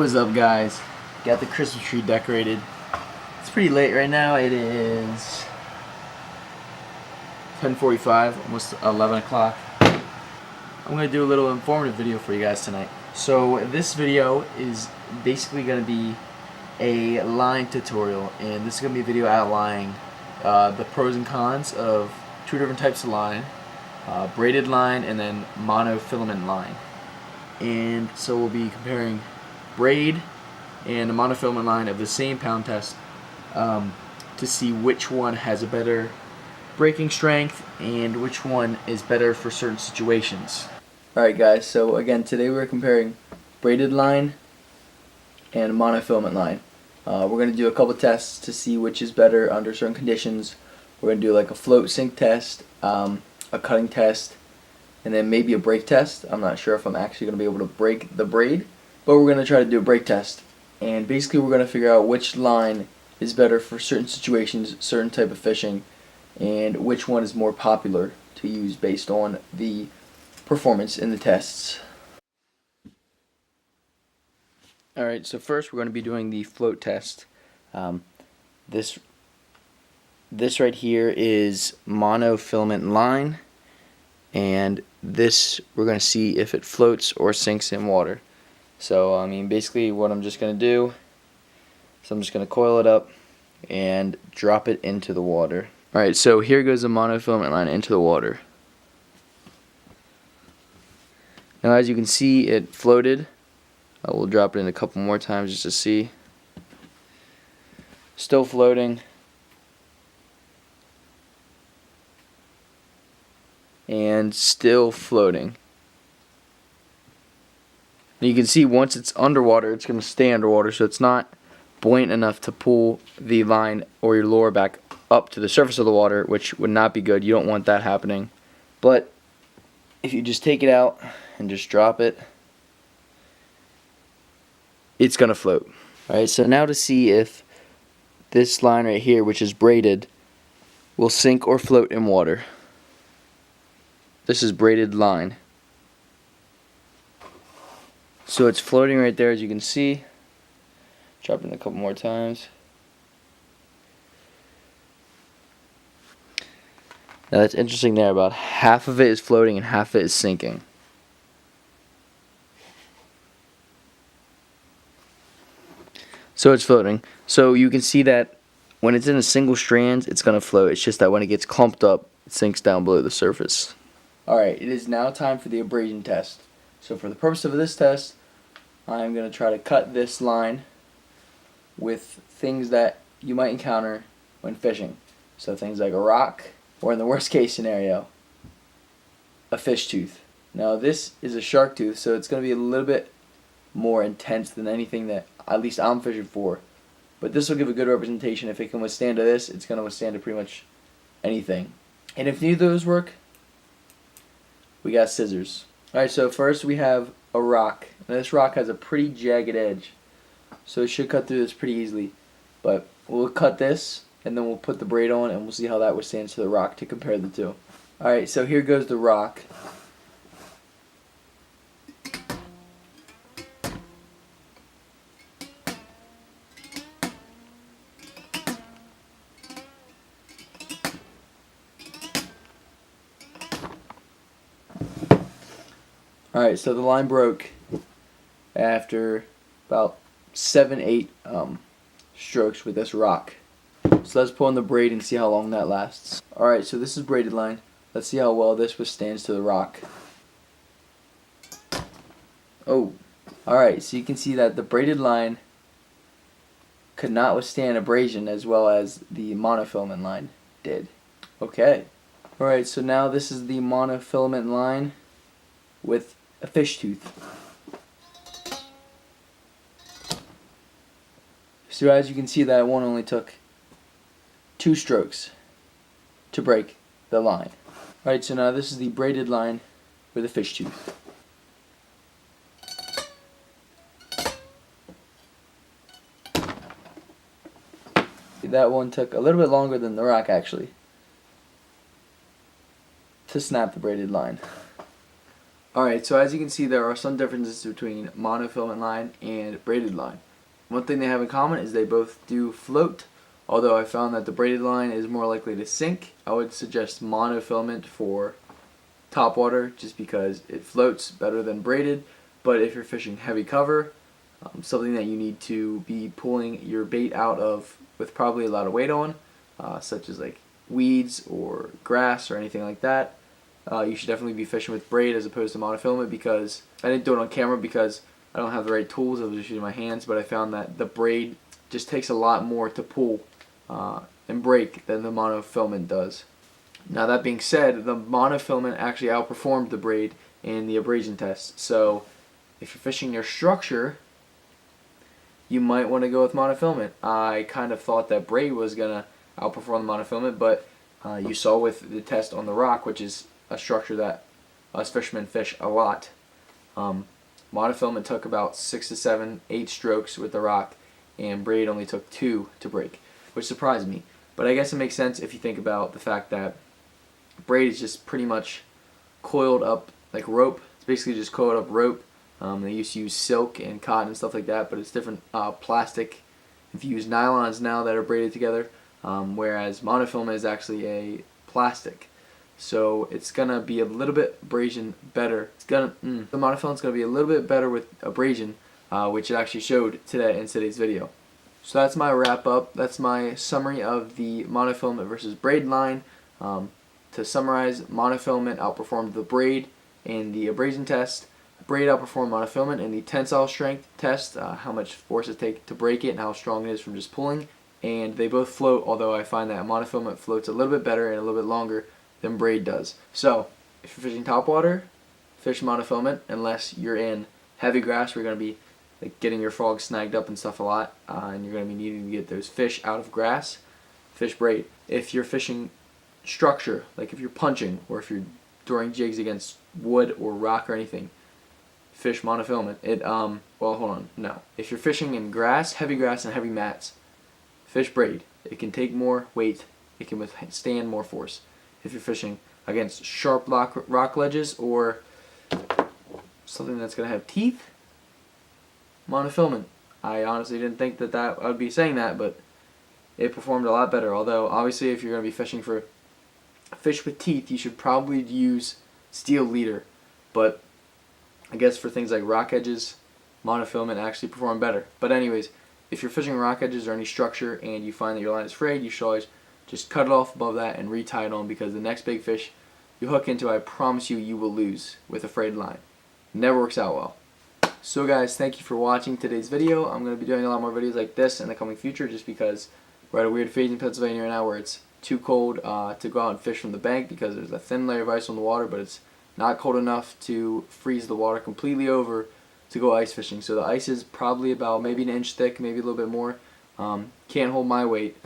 What's up, guys? Got the Christmas tree decorated. It's pretty late right now. It is 10:45, almost 11 o'clock. I'm going to do a little informative video for you guys tonight. So this video is basically going to be a line tutorial, and this is going to be a video outlining the pros and cons of two different types of line, braided line and then monofilament line. And so we'll be comparing braid and a monofilament line of the same pound test to see which one has a better breaking strength and which one is better for certain situations. Alright guys, so again today we're comparing braided line and monofilament line. We're going to do a couple tests to see which is better under certain conditions. We're going to do like a float sink test, a cutting test, and then maybe a break test. I'm not sure if I'm actually going to be able to break the braid, but we're going to try to do a break test. And basically we're going to figure out which line is better for certain situations, certain type of fishing, and which one is more popular to use based on the performance in the tests. Alright, so first we're going to be doing the float test. This right here is monofilament line, and this we're going to see if it floats or sinks in water. So I mean basically what I'm just going to do is I'm just going to coil it up and drop it into the water. Alright, so here goes the monofilament line into the water. Now as you can see, it floated. We'll drop it in a couple more times just to see. Still floating. And still floating. And you can see once it's underwater, it's going to stay underwater, so it's not buoyant enough to pull the line or your lure back up to the surface of the water, which would not be good. You don't want that happening. But if you just take it out and just drop it, it's going to float. Alright, so now to see if this line right here, which is braided, will sink or float in water. This is braided line. So it's floating right there, as you can see. Drop it in a couple more times. Now that's interesting there, about half of it is floating and half of it is sinking. So it's floating. So you can see that when it's in a single strand, it's going to float. It's just that when it gets clumped up, it sinks down below the surface. Alright, it is now time for the abrasion test. So for the purpose of this test, I'm going to try to cut this line with things that you might encounter when fishing. So things like a rock, or in the worst case scenario, a fish tooth. Now this is a shark tooth, so it's going to be a little bit more intense than anything that at least I'm fishing for. But this will give a good representation. If it can withstand to this, it's going to withstand to pretty much anything. And if neither of those work, we got scissors. Alright, so first we have a rock. Now this rock has a pretty jagged edge, so it should cut through this pretty easily. But we'll cut this, and then we'll put the braid on, and we'll see how that withstands to the rock to compare the two. Alright, so here goes the rock. Alright, so the line broke after about 7-8 strokes with this rock. So let's pull on the braid and see how long that lasts. Alright, so this is braided line. Let's see how well this withstands to the rock. Oh, alright, so you can see that the braided line could not withstand abrasion as well as the monofilament line did. Okay. Alright, so now this is the monofilament line with a fish tooth. So as you can see, that one only took 2 strokes to break the line. Alright, so now this is the braided line with a fish tooth. That one took a little bit longer than the rock actually to snap the braided line. Alright, so as you can see, there are some differences between monofilament line and braided line. One thing they have in common is they both do float, although I found that the braided line is more likely to sink. I would suggest monofilament for topwater just because it floats better than braided, but if you're fishing heavy cover, something that you need to be pulling your bait out of with probably a lot of weight on, such as like weeds or grass or anything like that, you should definitely be fishing with braid as opposed to monofilament, because I didn't do it on camera because I don't have the right tools. I was just using my hands, but I found that the braid just takes a lot more to pull and break than the monofilament does. Now that being said, the monofilament actually outperformed the braid in the abrasion test. So if you're fishing near structure, you might want to go with monofilament. I kind of thought that braid was going to outperform the monofilament, but you saw with the test on the rock, which is a structure that us fishermen fish a lot. Monofilament took about 6 to 7, 8 strokes with the rock, and braid only took 2 to break, which surprised me. But I guess it makes sense if you think about the fact that braid is just pretty much coiled up like rope. It's basically just coiled up rope. They used to use silk and cotton and stuff like that, but it's different plastic infused nylons now that are braided together, whereas monofilament is actually a plastic. So it's gonna be a little bit abrasion better. The monofilament's gonna be a little bit better with abrasion, which it actually showed today in today's video. So that's my wrap up. That's my summary of the monofilament versus braid line. To summarize, monofilament outperformed the braid in the abrasion test. Braid outperformed monofilament in the tensile strength test, how much force it takes to break it and how strong it is from just pulling. And they both float, although I find that monofilament floats a little bit better and a little bit longer than braid does. So if you're fishing topwater, fish monofilament unless you're in heavy grass where you're going to be like getting your frog snagged up and stuff a lot, and you're going to be needing to get those fish out of grass, fish braid. If you're fishing structure, like if you're punching or if you're throwing jigs against wood or rock or anything, fish monofilament. Well, hold on, no. If you're fishing in grass, heavy grass and heavy mats, fish braid. It can take more weight, it can withstand more force. If you're fishing against sharp rock ledges or something that's going to have teeth, monofilament. I honestly didn't think that I would be saying that, but it performed a lot better. Although, obviously, if you're going to be fishing for fish with teeth, you should probably use steel leader. But I guess for things like rock edges, monofilament actually performed better. But anyways, if you're fishing rock edges or any structure and you find that your line is frayed, you should always just cut it off above that and retie it on, because the next big fish you hook into, I promise you, you will lose with a frayed line. Never works out well. So guys, thank you for watching today's video. I'm going to be doing a lot more videos like this in the coming future, just because we're at a weird phase in Pennsylvania right now where it's too cold to go out and fish from the bank because there's a thin layer of ice on the water, but it's not cold enough to freeze the water completely over to go ice fishing. So the ice is probably about maybe an inch thick, maybe a little bit more. Can't hold my weight.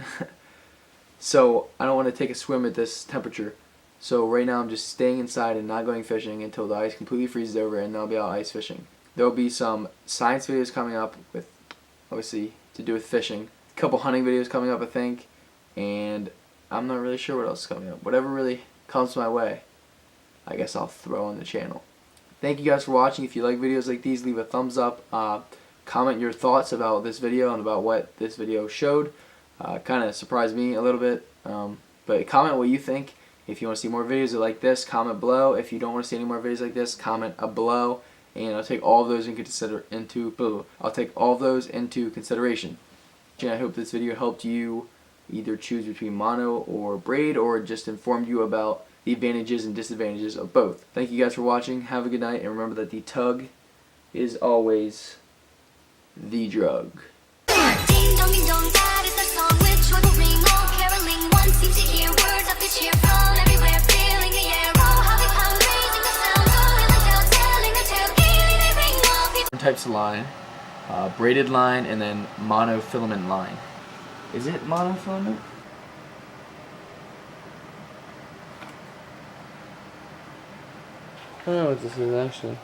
So I don't want to take a swim at this temperature. So right now I'm just staying inside and not going fishing until the ice completely freezes over, and then I'll be out ice fishing. There will be some science videos coming up with, obviously, to do with fishing. A couple hunting videos coming up, I think. And I'm not really sure what else is coming up. Whatever really comes my way, I guess I'll throw on the channel. Thank you guys for watching. If you like videos like these, leave a thumbs up. Comment your thoughts about this video and about what this video showed. Kind of surprised me a little bit, but comment what you think. If you want to see more videos like this, comment below. If you don't want to see any more videos like this, comment below, and I'll take all of those into consideration. I hope this video helped you either choose between mono or braid, or just informed you about the advantages and disadvantages of both. Thank you guys for watching. Have a good night, and remember that the tug is always the drug. Types of line, braided line, and then monofilament line. Is it monofilament? I don't know what this is actually.